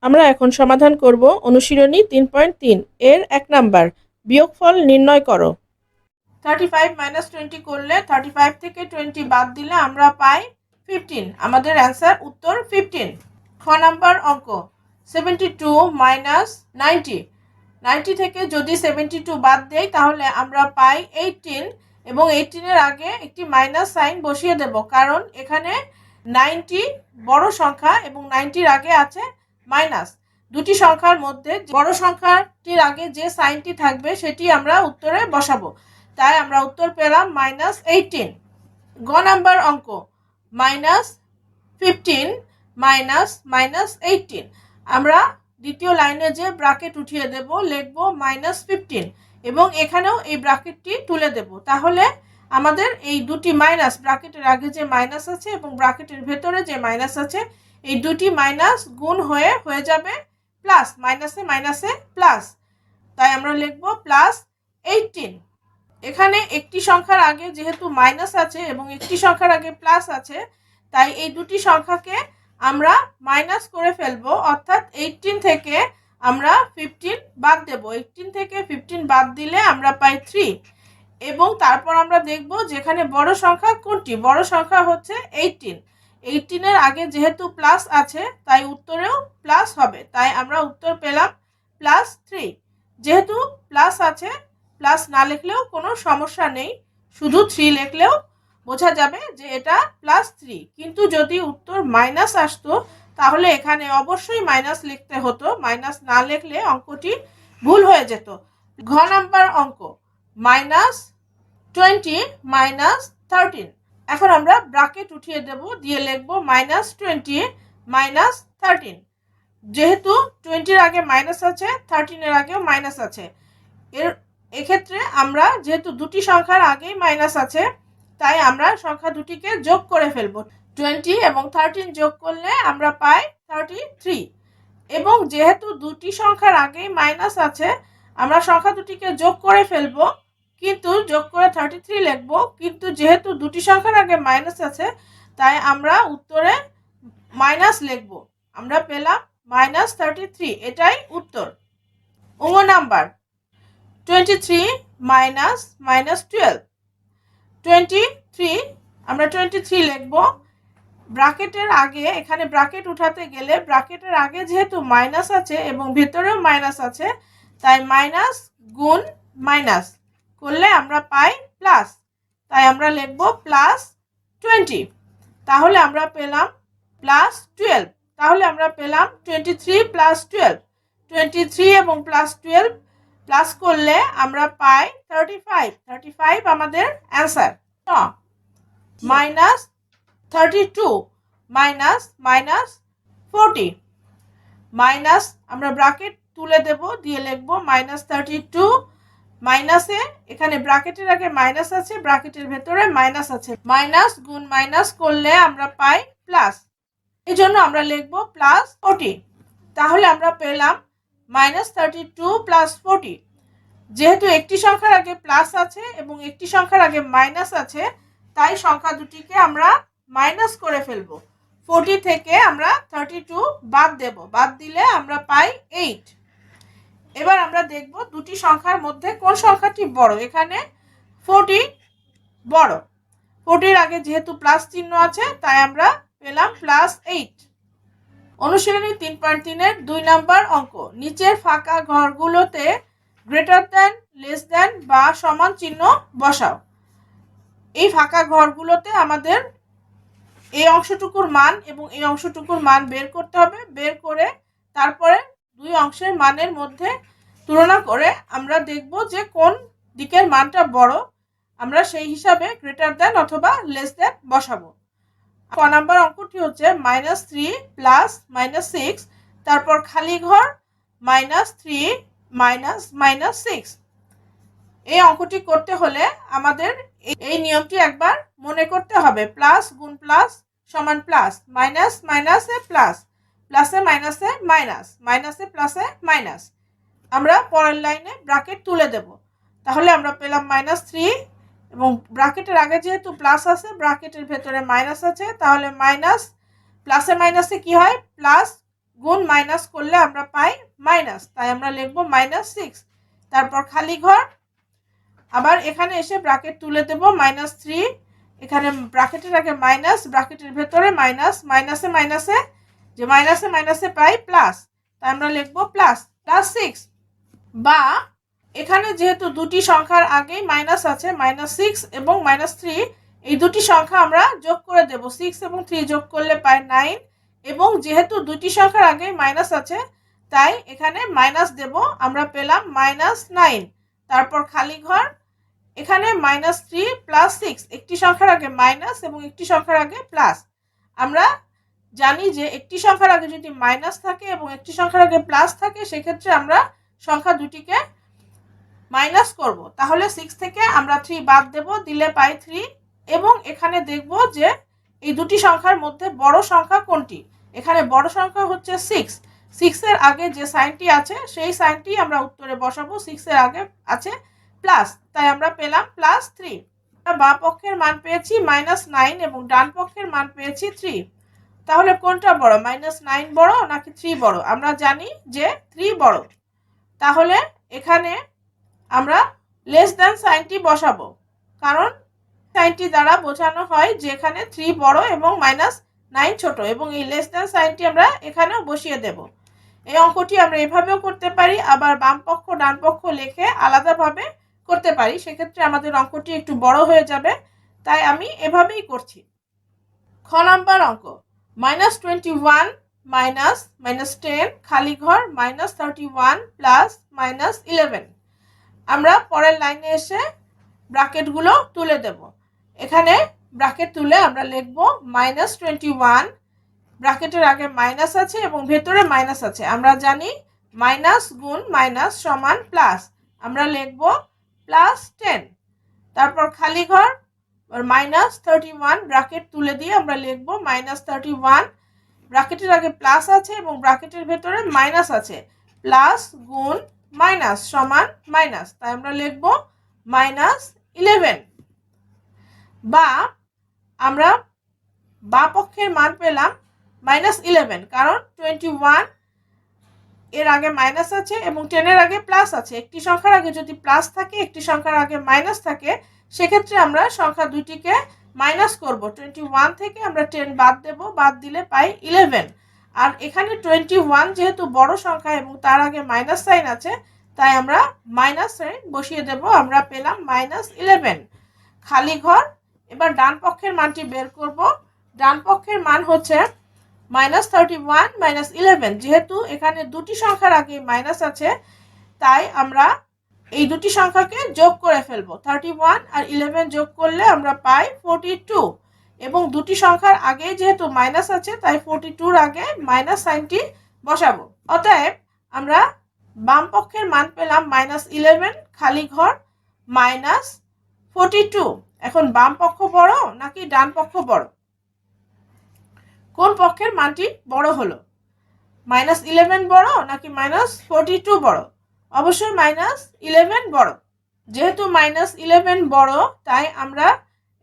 আমরা এখন সমাধান করব অনুশীলনী 3.3 এর 1 নাম্বার বিয়োগফল নির্ণয় করো। 35 - 20 করলে 35 থেকে 20 বাদ দিলে আমরা পাই 15। আমাদের অ্যান্সার উত্তর 15। খ নাম্বার অঙ্ক 72 - 90। 90 থেকে যদি 72 বাদ দেই তাহলে আমরা পাই 18 এবং 18 এর আগে একটি মাইনাস সাইন বসিয়ে দেব, কারণ এখানে 90 বড় সংখ্যা এবং 90 এর আগে আছে মাইনাস। দুটি সংখ্যার মধ্যে বড় সংখ্যাটির আগে যে সাইনটি থাকবে সেটি আমরা উত্তরে বসাবো, তাই আমরা উত্তর পেলাম -18। গ নাম্বার অঙ্ক -15 -18। আমরা দ্বিতীয় লাইনে যে ব্র্যাকেট উঠিয়ে দেব, লিখব -15 এবং এখানেও এই ব্র্যাকেটটি তুলে দেব। তাহলে আমাদের এই দুটি মাইনাস, ব্র্যাকেটের আগে যে মাইনাস আছে এবং ব্র্যাকেটের ভেতরে যে মাইনাস আছে, এই দুটি মাইনাস গুণ হয়ে যাবে প্লাস, মাইনাসে মাইনাসে প্লাস, তাই আমরা লিখব +18। এখানে একটি সংখ্যার আগে যেহেতু মাইনাস আছে এবং একটি সংখ্যার আগে প্লাস আছে, তাই এই দুটি সংখ্যাকে আমরা মাইনাস করে ফেলবো, অর্থাৎ 18 থেকে আমরা 15 বাদ দেব। 18 থেকে 15 বাদ দিলে আমরা পাই 3 এবং তারপর আমরা দেখব যেখানে বড় সংখ্যা কোনটি। বড় সংখ্যা হচ্ছে 18। 18 এর আগে যেহেতু প্লাস আছে তাই উত্তরেও প্লাস হবে, তাই আমরা উত্তর পেলাম +3। যেহেতু প্লাস আছে, প্লাস না লিখলেও কোনো সমস্যা নেই, শুধু 3 লিখলেও বোঝা যাবে যে এটা +3। কিন্তু যদি উত্তর মাইনাস আসতো তাহলে এখানে অবশ্যই মাইনাস লিখতে হতো, মাইনাস না লিখলে অঙ্কটি ভুল হয়ে যেত। ঘ নাম্বার অঙ্ক -20 - 13। এখন আমরা ব্র্যাকেট উঠিয়ে দেব, দিয়ে লিখব -20 - 13। যেহেতু 20 এর আগে মাইনাস আছে, 13 এর আগেও মাইনাস আছে, এক্ষেত্রে আমরা যেহেতু দুটি সংখ্যার আগেই মাইনাস আছে তাই আমরা সংখ্যা দুটিকে যোগ করে ফেলব। 20 এবং 13 যোগ করলে আমরা পাই 33 এবং যেহেতু দুটি সংখ্যার আগেই মাইনাস আছে আমরা সংখ্যা দুটিকে যোগ করে ফেলব, কিন্তু যোগ করে 33 লিখব, কিন্তু যেহেতু দুটি সংখ্যার আগে মাইনাস আছে তাই আমরা উত্তরে মাইনাস লিখব। আমরা পেলাম -33, এটাই উত্তর। অঙ্ক নাম্বার 23 - -12। 23 আমরা 23 লিখব। ব্র্যাকেটের আগে, এখানে ব্র্যাকেট উঠাতে গেলে ব্র্যাকেটের আগে যেহেতু মাইনাস আছে এবং ভেতরেও মাইনাস আছে, তাই মাইনাস গুণ মাইনাস করলে আমরা পাই প্লাস, তাই আমরা লিখব +20। তাহলে আমরা পেলাম +12। তাহলে আমরা পেলাম 23 + 12। 23 এবং +12 প্লাস করলে আমরা পাই 35। 35 আমাদের অ্যান্সার। -32 -40। মাইনাস আমরা ব্র্যাকেট তুলে দেব, দিয়ে লিখব -32 মাইনাসে, এখানে ব্র্যাকেটের আগে মাইনাস আছে, ব্র্যাকেটের ভেতরে মাইনাস আছে, মাইনাস গুণ মাইনাস করলে আমরা পাই প্লাস, এই জন্য আমরা লিখব +40। তাহলে আমরা পেলাম -32 + 40। যেহেতু একটি সংখ্যার আগে প্লাস আছে এবং একটি সংখ্যার আগে মাইনাস আছে তাই সংখ্যা দুটিকে আমরা মাইনাস করে ফেলব। 40 থেকে আমরা 32 বাদ দেব, বাদ দিলে আমরা পাই 8। এবার আমরা দেখব দুটি সংখ্যার মধ্যে কোন সংখ্যাটি বড়। এখানে 40 বড়, 40 এর আগে যেহেতু প্লাস চিহ্ন আছে তাই আমরা পেলাম +8। অনুশীলনী 3.3 এর 2 নাম্বার অঙ্ক, নিচের ফাঁকা ঘরগুলোতে গ্রেটার দ্যান, লেস দ্যান বা সমান চিহ্ন বসাও। এই ফাঁকা ঘরগুলোতে আমাদের এই অংশটুকুর মান এবং এই অংশটুকুর মান বের করতে হবে। বের করে তারপরে দুই অংশের মানের মধ্যে তুলনা করে আমরা দেখব যে কোন দিকের মানটা বড়, আমরা সেই হিসাবে গ্রেটার দ্যান অথবা লেস দ্যান বসাবো। ক নাম্বার অঙ্কটি হচ্ছে -3 + -6, তারপর খালি ঘর -3 -6। এই অঙ্কটি করতে হলে আমাদের এই নিয়মটি একবার মনে করতে হবে, প্লাস গুণ প্লাস সমান প্লাস, মাইনাস মাইনাসে প্লাস, প্লাসে মাইনাসে মাইনাস, মাইনাসে প্লাসে মাইনাস। আমরা পরের লাইনে ব্র্যাকেট তুলে দেব। তাহলে আমরা পেলাম -3 এবং ব্র্যাকেটের আগে যেহেতু প্লাস আছে, ব্র্যাকেটের ভেতরে মাইনাস আছে, তাহলে মাইনাস প্লাসে মাইনাসে কি হয়, প্লাস গুণ মাইনাস করলে আমরা পাই মাইনাস, তাই আমরা লিখব -6। তারপর খালি ঘর, আবার এখানে এসে ব্র্যাকেট তুলে দেব -3, এখানে ব্র্যাকেটের আগে মাইনাস, ব্র্যাকেটের ভেতরে মাইনাস, মাইনাসে মাইনাসে যে মাইনাসে মাইনাসে পাই প্লাস, তাই আমরা লিখব +6। বা এখানে যেহেতু দুটি সংখ্যার আগেই মাইনাস আছে, -6 এবং -3, এই দুটি সংখ্যা আমরা যোগ করে দেব, 6 এবং 3 যোগ করলে পাই 9, এবং যেহেতু দুটি সংখ্যার আগে মাইনাস আছে তাই এখানে মাইনাস দেব, আমরা পেলাম -9। তারপর খালি ঘর, এখানে -3 + 6, একটি সংখ্যার আগে মাইনাস এবং একটি সংখ্যার আগে প্লাস। আমরা জানি যে একটি সংখ্যার আগে যদি মাইনাস থাকে এবং একটি সংখ্যার আগে প্লাস থাকে সেক্ষেত্রে আমরা সংখ্যা দুটিকে মাইনাস করব, তাহলে 6 থেকে আমরা 3 বাদ দেব, দিলে পাই 3। এবং এখানে দেখব যে এই দুটি সংখ্যার মধ্যে বড় সংখ্যা কোনটি। এখানে বড় সংখ্যা হচ্ছে 6, 6 এর আগে যে সাইনটি আছে সেই সাইনটি আমরা উত্তরে বসাবো, 6 এর আগে আছে প্লাস, তাই আমরা পেলাম +3। বাম পক্ষের মান পেয়েছি -9 এবং ডান পক্ষের মান পেয়েছি 3। তাহলে কোনটা বড়, -9 বড় নাকি 3 বড়? আমরা জানি যে 3 বড়, তাহলে এখানে আমরা লেস দ্যান সাইনটি বসাবো, কারণ সাইনটি দ্বারা বোঝানো হয় যে এখানে 3 বড় এবং -9 ছোট, এবং এই লেস দ্যান সাইনটি আমরা এখানেও বসিয়ে দেব। এই অঙ্কটি আমরা এভাবেও করতে পারি, আবার বাম পক্ষ ডান পক্ষ লিখে আলাদাভাবে করতে পারি, সেক্ষেত্রে আমাদের অঙ্কটি একটু বড় হয়ে যাবে, তাই আমি এভাবেই করছি। খ নাম্বার অঙ্ক, -21 -10 খালি ঘর -31 + -11। আমরা পরের লাইনে এসে ব্র্যাকেটগুলো তুলে দেব। এখানে ব্র্যাকেট তুলে আমরা লিখব -21, ব্র্যাকেটের আগে মাইনাস আছে এবং ভেতরে মাইনাস আছে, আমরা জানি মাইনাস গুণ মাইনাস সমান প্লাস, আমরা লিখব +10। তারপর খালি ঘর -31, ব্র্যাকেট তুলে দিয়ে আমরা লিখব -31, ব্র্যাকেটের আগে প্লাস আছে এবং ব্র্যাকেটের ভেতরে মাইনাস আছে, প্লাস গুণ মাইনাস সমান মাইনাস, তাই আমরা লিখব -11। বা আমরা বাম পক্ষের মান পেলাম -11, কারণ 21 এর আগে মাইনাস আছে এবং 10 এর আগে প্লাস আছে, একটি সংখ্যার আগে যদি প্লাস থাকে একটি সংখ্যার আগে মাইনাস থাকে সেক্ষেত্রে আমরা সংখ্যা দুটিকে মাইনাস করব, 21 থেকে আমরা 10 বাদ দেব, বাদ দিলে পাই 11। আর এখানে 21 যেহেতু বড় সংখ্যা এবং তার আগে মাইনাস সাইন আছে তাই আমরা মাইনাস সাইন বসিয়ে দেব, আমরা পেলাম -11। খালি ঘর, এবার ডান পক্ষের মানটি বের করব। ডান পক্ষের মান হচ্ছে -31 -11, যেহেতু এখানে দুটি সংখ্যার আগে মাইনাস আছে তাই আমরা এই দুটি সংখ্যাকে যোগ করে ফেলব, 31 আর 11 যোগ করলে আমরা পাই 42, এবং দুটি সংখ্যার আগে যেহেতু মাইনাস আছে তাই 42-র আগে মাইনাস সাইনটি বসাবো। অতএব আমরা বাম পক্ষের মান পেলাম -11 খালি ঘর -42। এখন বাম পক্ষ বড় নাকি ডান পক্ষ বড়? কোন পক্ষের মানটি বড় হলো, -11 বড় নাকি -42 বড়? অবশ্যই -11 বড়। যেহেতু -11 বড় তাই আমরা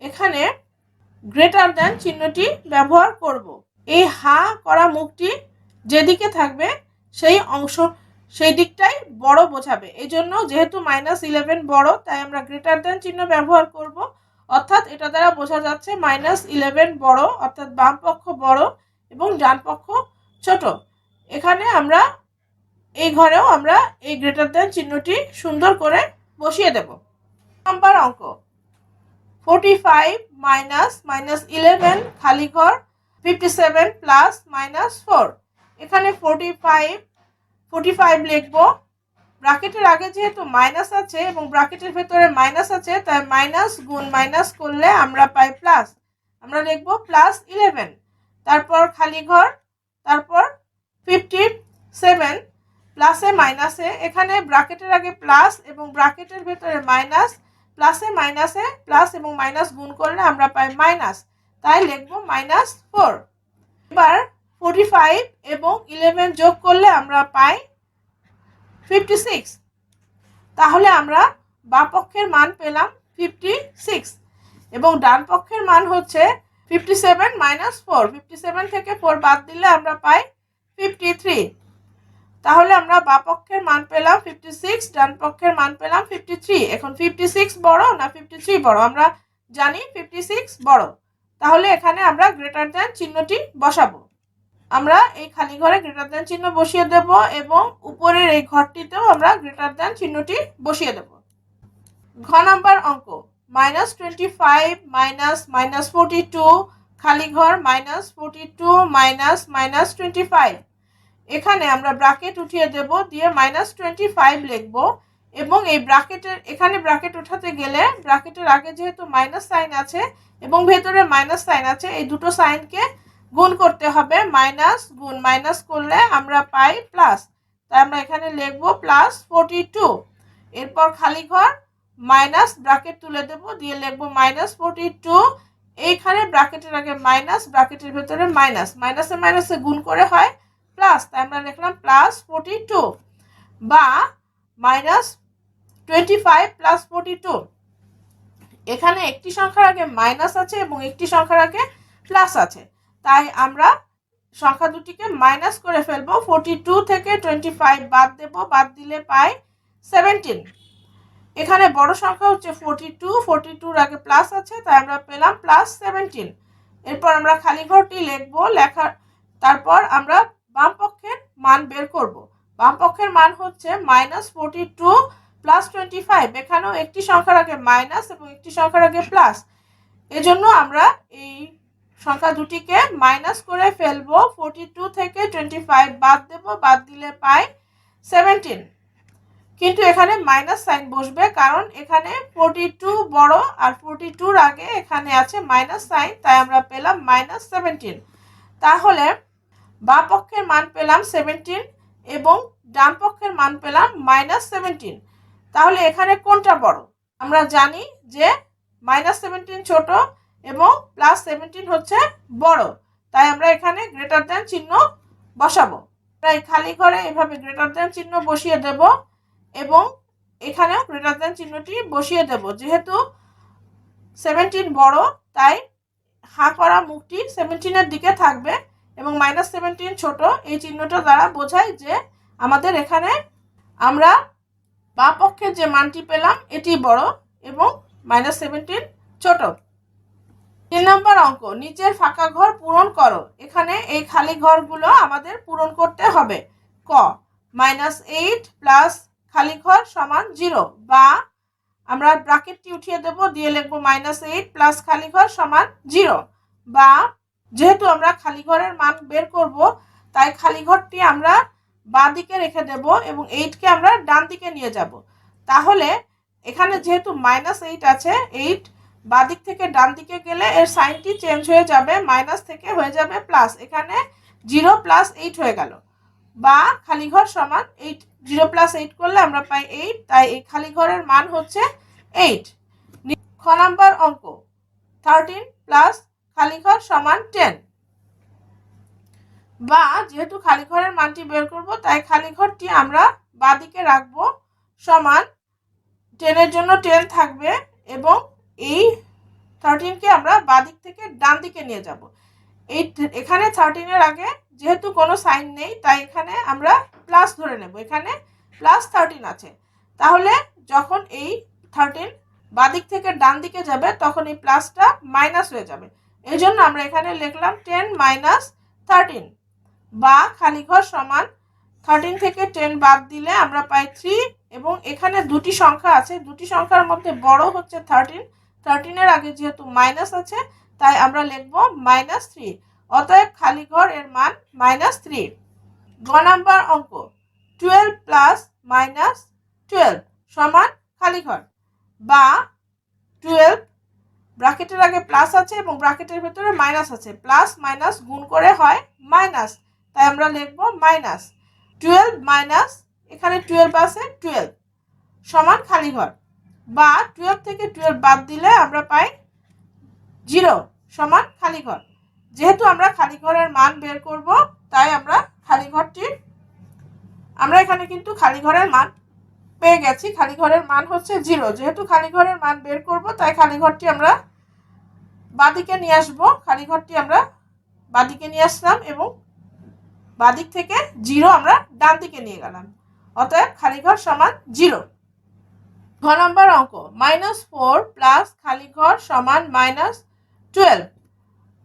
এখানে গ্রেটার দ্যান চিহ্নটি ব্যবহার করব। এই হা করা মুখটি যেদিকে থাকবে সেই দিকটাই বড় বোঝাবে, এই জন্য যেহেতু -11 বড় তাই আমরা গ্রেটার দ্যান চিহ্ন ব্যবহার করব, অর্থাৎ এটা দ্বারা বোঝা যাচ্ছে -11 বড়, অর্থাৎ বাম পক্ষ বড় এবং ডান পক্ষ ছোট। এখানে আমরা এই ঘরেও আমরা এই গ্রেটার দ্যান চিহ্নটি সুন্দর করে বসিয়ে দেব। নাম্বার অঙ্ক, 45 -11 খালি ঘর 57 + -4। এখানে 45 লিখব, ব্র্যাকেটের আগে যেহেতু মাইনাস আছে এবং ব্র্যাকেটের ভেতরে মাইনাস আছে তাই মাইনাস গুণ মাইনাস করলে আমরা পাই প্লাস, আমরা লিখব +11। তারপর খালি ঘর, তারপর 57 প্লাসে মাইনাসে, এখানে ব্র্যাকেটের আগে প্লাস এবং ব্র্যাকেটের ভেতরে মাইনাস, প্লাসে মাইনাসে প্লাস এবং মাইনাস গুণ করলে আমরা পাই মাইনাস, তাই লিখব -4। এবার 45 এবং 11 যোগ করলে আমরা পাই 56, তাহলে আমরা বাম পক্ষের মান পেলাম 56 এবং ডান পক্ষের মান হচ্ছে 57 - 4। 57 থেকে 4 বাদ দিলে আমরা পাই 53। তাহলে আমরা বাম পক্ষের মান পেলাম 56, ডান পক্ষের মান পেলাম 53। এখন 56 বড় না 53 বড়? আমরা জানি 56 বড়। তাহলে এখানে আমরা গ্রেটার দ্যান চিহ্নটি বসাবো। আমরা এই খালি ঘরে গ্রেটার দ্যান চিহ্ন বসিয়ে দেব এবং উপরের এই ঘরটিতেও আমরা গ্রেটার দ্যান চিহ্নটি বসিয়ে দেব। ঘ নাম্বার অঙ্ক, -25 -42, খালি ঘর -42 -25। এখানে আমরা ব্র্যাকেট উঠিয়ে দেব, দিয়ে -25 লিখব এবং এই ব্র্যাকেটের এখানে ব্র্যাকেট উঠাতে গেলে ব্র্যাকেটের আগে যেহেতু মাইনাস সাইন আছে এবং ভেতরে মাইনাস সাইন আছে, এই দুটো সাইনকে গুণ করতে হবে। মাইনাস গুণ মাইনাস করলে আমরা পাই প্লাস, তাই আমরা এখানে লিখব +42। এরপর খালি ঘর মাইনাস ব্র্যাকেট তুলে দেব, দিয়ে লিখব -42। এইখানে ব্র্যাকেটের আগে মাইনাস, ব্র্যাকেটের ভেতরে মাইনাস, মাইনাসে মাইনাসে গুণ করে হয় প্লাস, তাই আমরা লিখলাম +42 বা -25 +42। এখানে একটি সংখ্যার আগে মাইনাস আছে এবং একটি সংখ্যার আগে প্লাস আছে, তাই আমরা সংখ্যা দুটিকে মাইনাস করে ফেলবো। 42 থেকে 25 বাদ দেব, বাদ দিলে পাই 17। এখানে বড় সংখ্যা হচ্ছে 42, 42-র আগে প্লাস আছে, তাই আমরা পেলাম +17। এরপর আমরা খালি ঘরটি লিখবো, তারপর আমরা বাম পক্ষের মান বের করব। বাম পক্ষের মান হচ্ছে -42 + 25। এখানেও একটি সংখ্যার আগে মাইনাস এবং একটি সংখ্যার আগে প্লাস, এজন্য আমরা এই সংখ্যা দুটিকে মাইনাস করে ফেলবো। 42 থেকে 25 বাদ দেব, বাদ দিলে পাই 17। কিন্তু এখানে মাইনাস সাইন বসবে, কারণ এখানে 42 বড় আর 42-র আগে এখানে আছে মাইনাস সাইন, তাই আমরা পেলাম -17। তাহলে বাম পক্ষের মান পেলাম 17 এবং ডান পক্ষের মান পেলাম -17। তাহলে এখানে কোনটা বড়? আমরা জানি যে -17 ছোট এবং +17 হচ্ছে বড়, তাই আমরা এখানে গ্রেটার দ্যান চিহ্ন বসাবো। আমরা এই খালি ঘরে এভাবে গ্রেটার দ্যান চিহ্ন বসিয়ে দেব এবং এখানেও গ্রেটার দ্যান চিহ্নটি বসিয়ে দেব। যেহেতু 17 বড়, তাই হা করা মুখটি 17-এর দিকে থাকবে এবং -17 ছোট, এই চিহ্নটা দ্বারা বোঝায় যে আমাদের এখানে আমরা বাম পক্ষের যে মানটি পেলাম এটি বড় এবং -17 ছোট। 3 নম্বর অঙ্ক, নিচের ফাঁকা ঘর পূরণ করো। এখানে এই খালি ঘরগুলো আমাদের পূরণ করতে হবে। ক, -8 প্লাস খালি ঘর সমান 0, বা আমরা ব্র্যাকেটটি উঠিয়ে দেব, দিয়ে লিখব -8 প্লাস খালি ঘর সমান 0, বা যেহেতু আমরা খালি ঘরের মান বের করব, তাই খালি ঘরটি আমরা বাঁ দিকে রেখে দেব এবং 8কে আমরা ডান দিকে নিয়ে যাব। তাহলে এখানে যেহেতু -8 আছে, 8 বাঁ দিক থেকে ডান দিকে গেলে এর সাইনটি চেঞ্জ হয়ে যাবে, মাইনাস থেকে হয়ে যাবে প্লাস। এখানে 0 + 8 হয়ে গেল, বা খালি ঘর সমান 8। 0 + 8 করলে আমরা পাই 8, তাই এই খালি ঘরের মান হচ্ছে 8। খ নাম্বার অঙ্ক, 13 প্লাস খালি ঘর সমান 10, বা যেহেতু খালি ঘরের মানটি বের করব, তাই খালি ঘরটি আমরা বাঁ দিকে রাখবো, সমান 10-এর জন্য 10 থাকবে এবং এই 13কে আমরা বাঁ দিক থেকে ডান দিকে নিয়ে যাব। এখানে 13-এর আগে যেহেতু কোনো সাইন নেই, তাই এখানে আমরা প্লাস ধরে নেব, এখানে +13 আছে। তাহলে যখন এই 13 বাঁ দিক থেকে ডান দিকে যাবে, তখন এই প্লাসটা মাইনাস হয়ে যাবে। এই জন্য আমরা এখানে লিখলাম 10 - 13, বা খালি ঘর সমান 13 থেকে 10 বাদ দিলে আমরা পাই 3, এবং এখানে দুটি সংখ্যা আছে, দুটি সংখ্যার মধ্যে বড় হচ্ছে 13। 13-এর আগে যেহেতু মাইনাস আছে, তাই আমরা লিখব -3। অতএব খালি ঘর এর মান -3। গ নাম্বার অঙ্ক, 12 প্লাস -12 সমান খালি ঘর, বা 12 ব্র্যাকেটের আগে প্লাস আছে এবং ব্র্যাকেটের ভেতরে মাইনাস আছে, প্লাস মাইনাস গুণ করে হয় মাইনাস, তাই আমরা লিখব -12 মাইনাস, এখানে 12 আছে, 12 সমান খালি ঘর, বা 12 থেকে 12 বাদ দিলে আমরা পাই 0 সমান খালি ঘর। যেহেতু আমরা খালি ঘরের মান বের করব, তাই আমরা খালি ঘরটি আমরা এখানে কিন্তু খালি ঘরের মান পেয়ে গেছি। খালি ঘরের মান হচ্ছে 0। যেহেতু খালি ঘরের মান বের করব, তাই খালি ঘরটি আমরা বাঁদিকে নিয়ে আসবো। খালি ঘরটি আমরা বাঁদিকে নিয়ে আসলাম এবং বাদিক থেকে 0 আমরা ডান দিকে নিয়ে গেলাম, অতএব খালি ঘর সমান 0। ঘ নম্বর অঙ্ক -4 প্লাস খালি ঘর সমান -12।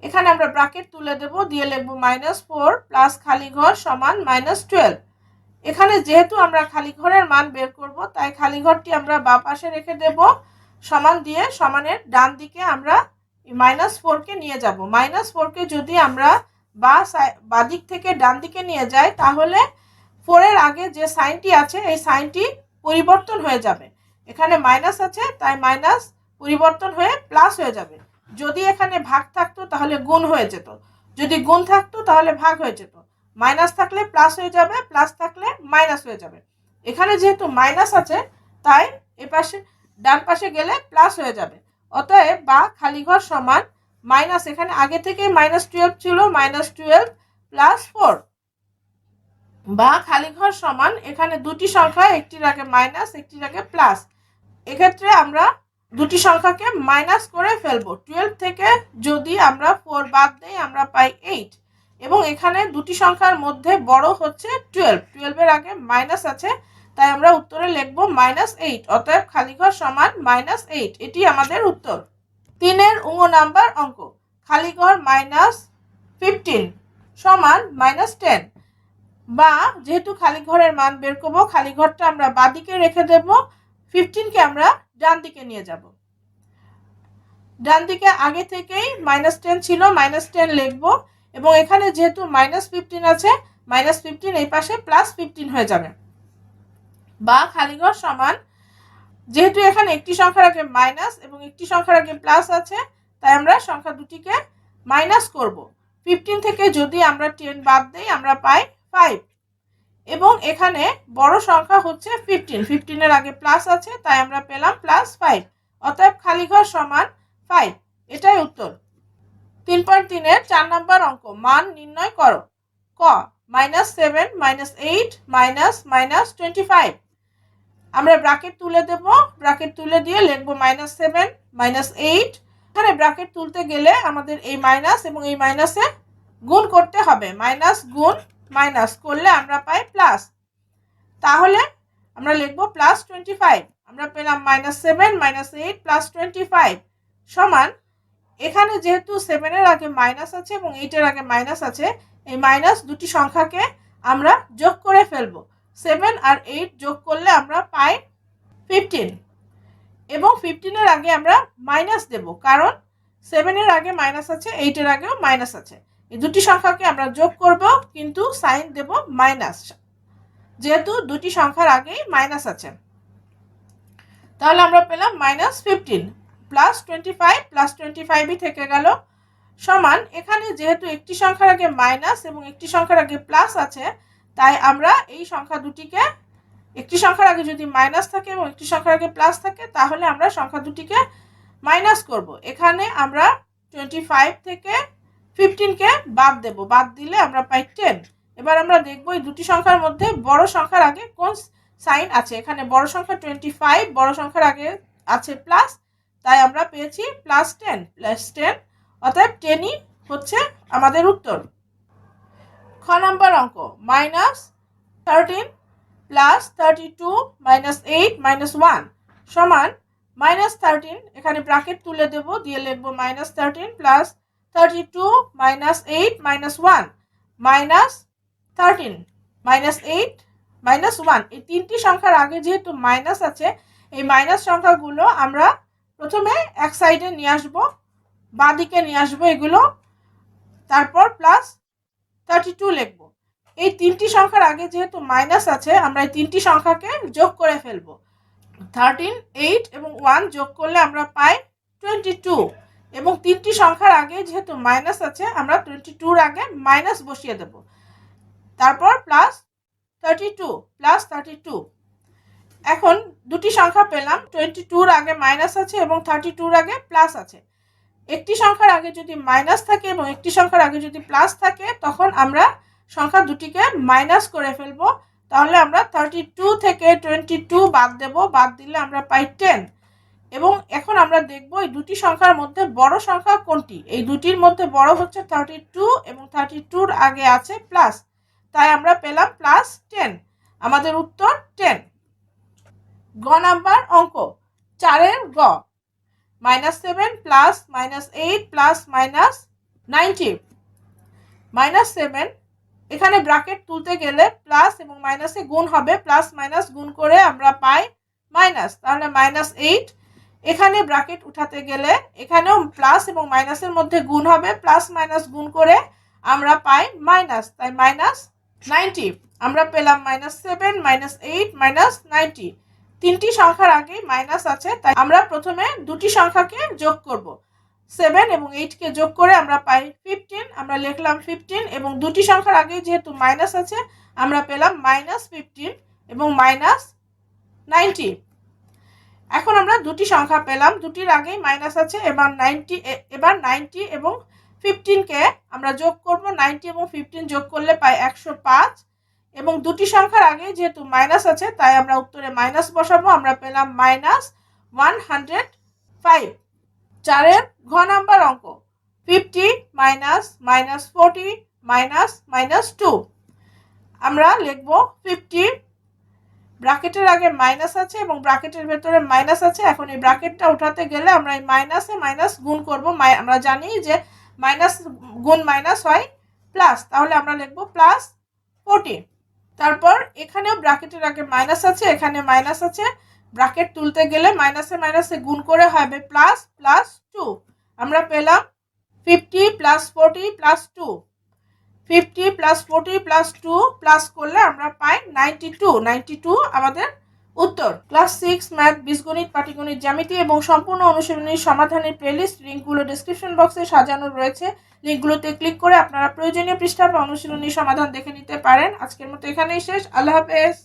এখানে আমরা ব্র্যাকেট তুলে দেব, দিয়ে লিখব -4 প্লাস খালি ঘর সমান -12। এখানে যেহেতু আমরা খালি ঘরের মান বের করব, তাই খালি ঘরটি আমরা বাম পাশে রেখে দেব, সমান দিয়ে সমানের ডান দিকে আমরা -4 কে নিয়ে যাব। -4 কে যদি আমরা বাদিক থেকে ডান দিকে নিয়ে যাই, তাহলে 4 এর আগে যে সাইনটি আছে এই সাইনটি পরিবর্তন হয়ে যাবে। এখানে মাইনাস আছে, তাই মাইনাস পরিবর্তন হয়ে প্লাস হয়ে যাবে। যদি এখানে ভাগ থাকতো তাহলে গুণ হয়ে যেত, যদি গুণ থাকতো তাহলে ভাগ হয়ে যেত। মাইনাস থাকলে প্লাস হয়ে যাবে, প্লাস থাকলে মাইনাস হয়ে যাবে। এখানে যেহেতু মাইনাস আছে, তাই এপাশে ডান পাশে গেলে প্লাস হয়ে যাবে। অতএব বা খালি ঘর সমান মাইনাস, এখানে আগে থেকে -12 ছিল, -12 প্লাস 4, বা খালি ঘর সমান এখানে দুটি সংখ্যা, একটির আগে মাইনাস একটির আগে প্লাস। এক্ষেত্রে আমরা দুটি সংখ্যাকে মাইনাস করে ফেলবো। 12 থেকে যদি আমরা 4 বাদ দেই, আমরা পাই 8। এবং এখানে দুটি সংখ্যার মধ্যে বড় হচ্ছে 12, 12 এর আগে মাইনাস আছে, তাই আমরা উত্তরে লিখব -8। অতএব খালি ঘর সমান -8। এটি আমাদের উত্তর। 3 এর নাম্বার অঙ্ক খালি ঘর -15 সমান -10। বা যেহেতু খালি ঘরের মান বের করব, খালি ঘরটা আমরা বাদিকে রেখে দেব, 15 কে আমরা ডান দিকে নিয়ে যাব। ডান দিকে আগে থেকেই -10 ছিল, -10 লিখব। এবং এখানে যেহেতু -15 আছে, -15 এই পাশে +15 হয়ে যাবে। বা খালি ঘর সমান, যেহেতু এখানে একটি সংখ্যার আগে মাইনাস এবং একটি সংখ্যার আগে প্লাস আছে, তাই আমরা সংখ্যা দুটিকে মাইনাস করব। 15 থেকে যদি আমরা 10 বাদ দেই, আমরা পাই 5। এবং এখানে বড় সংখ্যা হচ্ছে 15 এর আগে প্লাস আছে, তাই আমরা পেলাম +5। অতএব খালি ঘর সমান 5। এটাই উত্তর। 3.3 এর 4 নম্বর অঙ্ক মান নির্ণয় করো। ক -7 -8 -25। আমরা ব্র্যাকেট তুলে দেব, ব্র্যাকেট তুলে দিয়ে লিখব -7 -8। এখানে ব্র্যাকেট তুলতে গেলে আমাদের এই মাইনাস এবং এই মাইনাসে গুণ করতে হবে। মাইনাস গুণ মাইনাস করলে আমরা পাই প্লাস, তাহলে আমরা লিখব +25। আমরা পেলাম -7 -8 +25 সমান, এখানে যেহেতু 7 এর আগে মাইনাস আছে এবং 8 এর আগে মাইনাস আছে, এই মাইনাস দুটি সংখ্যাকে আমরা যোগ করে ফেলব। 7 আর 8 যোগ করলে আমরা পাই 15। এবং 15 এর আগে আমরা মাইনাস দেব, কারণ 7 এর আগে মাইনাস আছে, 8 এর আগেও মাইনাস আছে। এই দুটি সংখ্যাকে আমরা যোগ করব, কিন্তু সাইন দেব মাইনাস, যেহেতু দুটি সংখ্যার আগেই মাইনাস আছে। তাহলে আমরা পেলাম -15 +25 +25ই থেকে গেল সমান, এখানে যেহেতু একটি সংখ্যার আগে মাইনাস এবং একটি সংখ্যার আগে প্লাস আছে, তাই আমরা এই সংখ্যা দুটিকে, একটি সংখ্যার আগে যদি মাইনাস থাকে এবং একটি সংখ্যার আগে প্লাস থাকে, তাহলে আমরা সংখ্যা দুটিকে মাইনাস করব। এখানে আমরা 25 থেকে 15 কে বাদ দেব, বাদ দিলে আমরা পাই 10। এবার আমরা দেখব এই দুটি সংখ্যার মধ্যে বড় সংখ্যার আগে কোন সাইন আছে। এখানে বড় সংখ্যা 25, বড় সংখ্যার আগে আছে প্লাস, তাই আমরা পেয়েছি +10। অতএব 10ই হচ্ছে আমাদের উত্তর। খ নম্বর অঙ্ক -13 +32 -8 -1 সমান -13। এখানে ব্র্যাকেট তুলে দেব, দিয়ে লিখব -13 +32 -8 -1 -13 -8 -1। এই তিনটি সংখ্যার আগে যেহেতু মাইনাস আছে, এই মাইনাস সংখ্যাগুলো আমরা প্রথমে এক সাইডে নিয়ে আসবো, বাঁদিকে নিয়ে আসবো এগুলো, তারপর +32 লিখব। এই তিনটি সংখ্যার আগে যেহেতু মাইনাস আছে, আমরা এই তিনটি সংখ্যাকে যোগ করে ফেলবো। 13, 8 এবং 1 যোগ করলে আমরা পাই 22। এবং তিনটি সংখ্যার আগে যেহেতু মাইনাস আছে, আমরা 22-র আগে মাইনাস বসিয়ে দেব, তারপর +32। এখন দুটি সংখ্যা পেলাম, 22-র আগে মাইনাস আছে এবং 32-র আগে প্লাস আছে। একটি সংখ্যার আগে যদি মাইনাস থাকে এবং একটি সংখ্যার আগে যদি প্লাস থাকে, তখন আমরা সংখ্যা দুটিকে মাইনাস করে ফেলবো। তাহলে আমরা 32 থেকে 22 বাদ দেব, বাদ দিলে আমরা পাই 10। এবং এখন আমরা দেখব এই দুটি সংখ্যার মধ্যে বড় সংখ্যা কোনটি। এই দুটির মধ্যে বড় হচ্ছে 32 এবং 32-র আগে আছে প্লাস, তাই আমরা পেলাম +10। আমাদের উত্তর 10। গ নাম্বার অঙ্ক 4-এর গ, -7 প্লাস -8 প্লাস -90। -7 এখানে ব্র্যাকেট তুলতে গেলে প্লাস এবং মাইনাসে গুণ হবে, প্লাস মাইনাস গুণ করে আমরা পাই মাইনাস, তাহলে -8। এখানে ব্র্যাকেট উঠাতে গেলে এখানেও প্লাস এবং মাইনাসের মধ্যে গুণ হবে, প্লাস মাইনাস গুণ করে আমরা পাই মাইনাস, তাই -90। আমরা পেলাম -7 -8 -90। তিনটি সংখ্যার আগে মাইনাস আছে, তাই আমরা প্রথমে দুটি সংখ্যাকে যোগ করব। 7 এবং 8 কে যোগ করে আমরা পাই 15। আমরা লিখলাম 15 এবং দুটি সংখ্যার আগে যেহেতু মাইনাস আছে আমরা পেলাম -15 এবং -90। এখন আমরা দুটি সংখ্যা পেলাম, দুটির আগেই মাইনাস আছে। এবার 90 এবং 15 কে আমরা যোগ করব। 90 এবং 15 যোগ করলে পাই 105 এবং দুটি সংখ্যার আগে যেহেতু মাইনাস আছে তাই আমরা উত্তরে মাইনাস বসাবো। আমরা পেলাম -105। 4-এর ঘ নাম্বার অঙ্ক 50 -40 -2। আমরা লিখব 50, ব্র্যাকেটের আগে মাইনাস আছে এবং ব্র্যাকেটের ভেতরে মাইনাস আছে। এখন এই ব্র্যাকেটটা উঠাতে গেলে আমরা এই মাইনাসে মাইনাস গুণ করব। আমরা জানি যে মাইনাস গুণ মাইনাস হয় প্লাস, তাহলে আমরা লিখব +40। তারপর এখানেও ব্র্যাকেটের আগে মাইনাস আছে, এখানে মাইনাস আছে, ব্র্যাকেট তুলতে গেলে মাইনাসে মাইনাসে গুণ করে হবে +2। আমরা পেলাম 50 + 40 + 2। 50 + 40 + 2 প্লাস করলে আমরা পাই 92 আমাদের উত্তর। ক্লাস 6 ম্যাথ, বীজগণিত, পাটিগণিত, জ্যামিতি এবং সম্পূর্ণ অনুশীলনী সমাধানের প্লেলিস্ট লিঙ্কগুলো ডেসক্রিপশন বক্সে সাজানো রয়েছে। লিঙ্কগুলোতে ক্লিক করে আপনারা প্রয়োজনীয় পৃষ্ঠা বা অনুশীলনী সমাধান দেখে নিতে পারেন। আজকের মতো এখানেই শেষ। আল্লাহ হাফেজ।